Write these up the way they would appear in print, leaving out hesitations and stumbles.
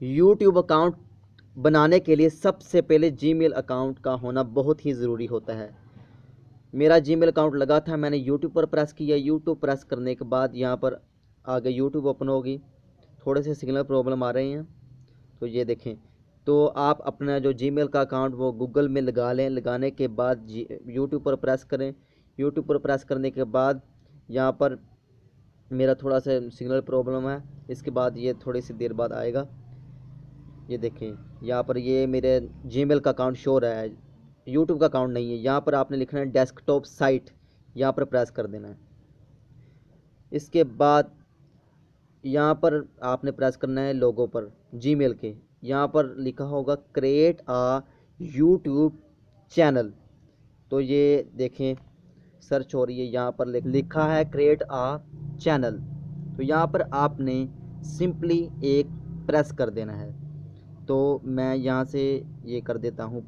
YouTube account बनाने के लिए सबसे पहले जीमेल अकाउंट का होना बहुत ही ज़रूरी होता है। मेरा जीमेल अकाउंट लगा था, मैंने यूट्यूब पर प्रेस किया। यूट्यूब प्रेस करने के बाद यहाँ पर आगे यूट्यूब ओपन होगी। थोड़े से सिग्नल प्रॉब्लम आ रहे हैं, तो ये देखें। तो आप अपना जो जीमेल का अकाउंट वो गूगल में लगा लें। लगाने के बाद यूट्यूब पर प्रेस करें। यूट्यूब पर प्रेस करने के बाद यहाँ पर मेरा थोड़ा सा सिग्नल प्रॉब्लम है, इसके बाद ये थोड़ी सी देर बाद आएगा। ये देखें, यहाँ पर ये मेरे जीमेल का अकाउंट शो रहा है, यूट्यूब का अकाउंट नहीं है। यहाँ पर आपने लिखना है डेस्कटॉप साइट, यहाँ पर प्रेस कर देना है। इसके बाद यहाँ पर आपने प्रेस करना है लोगो पर जीमेल के। यहाँ पर लिखा होगा क्रिएट आ यूट्यूब चैनल। तो ये देखें सर्च हो रही है, यहाँ पर लिखा है क्रिएट आ चैनल। तो यहाँ पर आपने सिंपली एक प्रेस कर देना है। तो मैं यहाँ से ये कर देता हूँ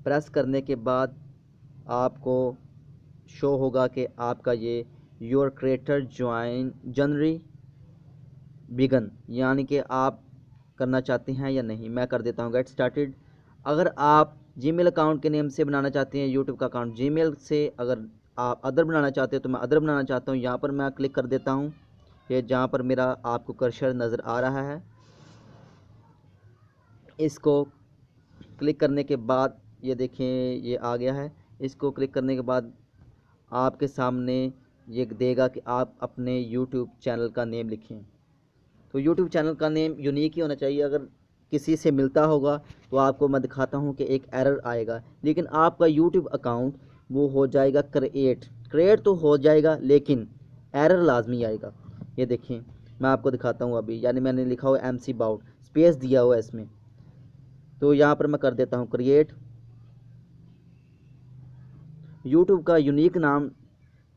प्रेस करने के बाद आपको शो होगा कि आपका ये your creator join January began, यानी कि आप करना चाहते हैं या नहीं। मैं कर देता हूँ गेट स्टार्टेड। अगर आप जीमेल अकाउंट के नेम से बनाना चाहते हैं यूट्यूब का अकाउंट जीमेल से, अगर आप अदर बनाना चाहते हैं तो मैं अदर बनाना चाहता हूँ। यहाँ पर मैं क्लिक कर देता हूँ, ये जहाँ पर मेरा आपको कर्सर नज़र आ रहा है। इसको क्लिक करने के बाद ये देखें ये आ गया है। इसको क्लिक करने के बाद आपके सामने ये देगा कि आप अपने यूट्यूब चैनल का नेम लिखें। तो यूट्यूब चैनल का नेम यूनिक ही होना चाहिए। अगर किसी से मिलता होगा तो आपको मैं दिखाता हूँ कि एक एरर आएगा, लेकिन आपका यूट्यूब अकाउंट वो हो जाएगा क्रिएट तो हो जाएगा, लेकिन एरर लाजमी आएगा। ये देखें मैं आपको दिखाता हूँ अभी, यानी मैंने लिखा हुआ MC बाउट, स्पेस दिया हुआ है इसमें। तो यहाँ पर मैं कर देता हूँ क्रिएट। यूट्यूब का यूनिक नाम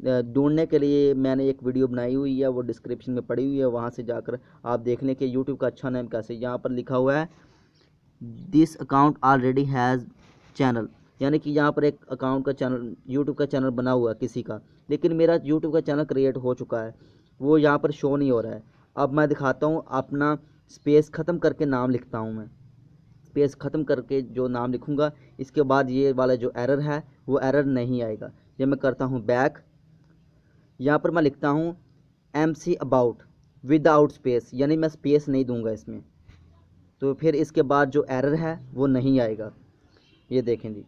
ढूंढने के लिए मैंने एक वीडियो बनाई हुई है, वो डिस्क्रिप्शन में पड़ी हुई है, वहाँ से जाकर आप देख लें कि यूट्यूब का अच्छा नाम कैसे। यहाँ पर लिखा हुआ है this account already has channel, यानी कि यहाँ पर एक अकाउंट का चैनल यूट्यूब का चैनल बना हुआ है किसी का, लेकिन मेरा यूट्यूब का चैनल क्रिएट हो चुका है, वो यहाँ पर शो नहीं हो रहा है। अब मैं दिखाता हूँ, अपना स्पेस ख़त्म करके नाम लिखता हूँ। मैं स्पेस ख़त्म करके जो नाम लिखूँगा, इसके बाद ये वाला जो एरर है वो एरर नहीं आएगा। ये मैं करता हूँ बैक। यहाँ पर मैं लिखता हूँ MC अबाउट विदाउट स्पेस, यानी मैं स्पेस नहीं दूंगा इसमें, तो फिर इसके बाद जो एरर है वो नहीं आएगा। ये देखें जी,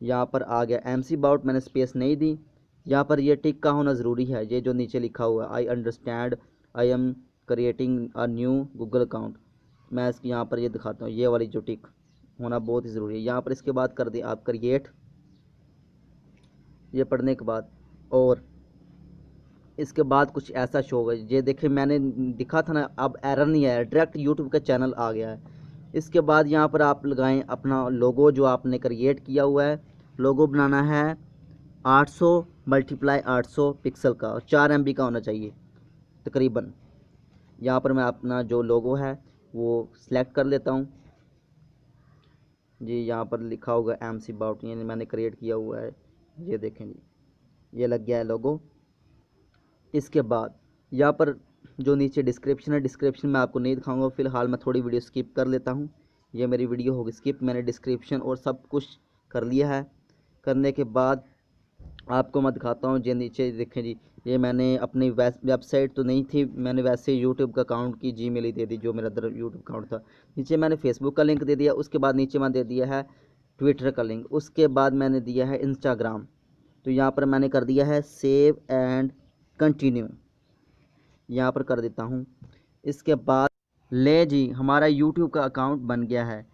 यहाँ पर आ गया MC अबाउट, मैंने स्पेस नहीं दी। यहाँ पर ये टिक का होना ज़रूरी है, ये जो नीचे लिखा हुआ है I understand I am creating a new Google account. मैं इसकी यहाँ पर ये दिखाता हूँ, ये वाली जो टिक होना बहुत ही ज़रूरी है। यहाँ पर इसके बाद कर दें आप क्रिएट, ये पढ़ने के बाद, और इसके बाद कुछ ऐसा शो होगा। ये देखें मैंने दिखा था ना, अब एरर नहीं आया, डायरेक्ट यूट्यूब का चैनल आ गया है। इसके बाद यहाँ पर आप लगाएं अपना लोगो जो आपने क्रिएट किया हुआ है। लोगो बनाना है 800 × 800 पिक्सल का, और 4 MB का होना चाहिए तकरीबन। यहाँ पर मैं अपना जो लोगो है वो सिलेक्ट कर लेता हूँ जी। यहाँ पर लिखा होगा MC अबाउट, यानी मैंने क्रिएट किया हुआ है। ये देखें जी, ये लग गया है लोगो। इसके बाद यहाँ पर जो नीचे डिस्क्रिप्शन है, डिस्क्रिप्शन में आपको नहीं दिखाऊंगा फ़िलहाल, मैं थोड़ी वीडियो स्किप कर लेता हूँ। ये मेरी वीडियो होगी स्किप, मैंने डिस्क्रिप्शन और सब कुछ कर लिया है। करने के बाद आपको मैं दिखाता हूँ, जो नीचे देखें जी, ये मैंने अपनी वेबसाइट तो नहीं थी, मैंने वैसे यूट्यूब का अकाउंट की जीमेल ही दे दी जो मेरा यूट्यूब अकाउंट था। नीचे मैंने फेसबुक का लिंक दे दिया, उसके बाद नीचे मैंने दे दिया है ट्विटर का लिंक, उसके बाद मैंने दिया है इंस्टाग्राम। तो यहाँ पर मैंने कर दिया है सेव एंड कंटिन्यू, यहाँ पर कर देता हूँ। इसके बाद ले जी, हमारा यूट्यूब का अकाउंट बन गया है।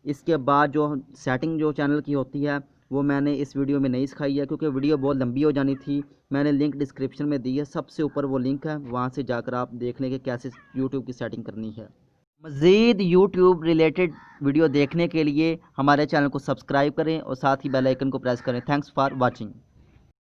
इसके बाद जो सेटिंग जो चैनल की होती है वो मैंने इस वीडियो में नहीं सिखाई है, क्योंकि वीडियो बहुत लंबी हो जानी थी। मैंने लिंक डिस्क्रिप्शन में दी है, सबसे ऊपर वो लिंक है, वहाँ से जाकर आप देख लें कि कैसे यूट्यूब की सेटिंग करनी है। मज़ीद यूट्यूब रिलेटेड वीडियो देखने के लिए हमारे चैनल को सब्सक्राइब करें और साथ ही बेल आइकन को प्रेस करें। Thanks for watching.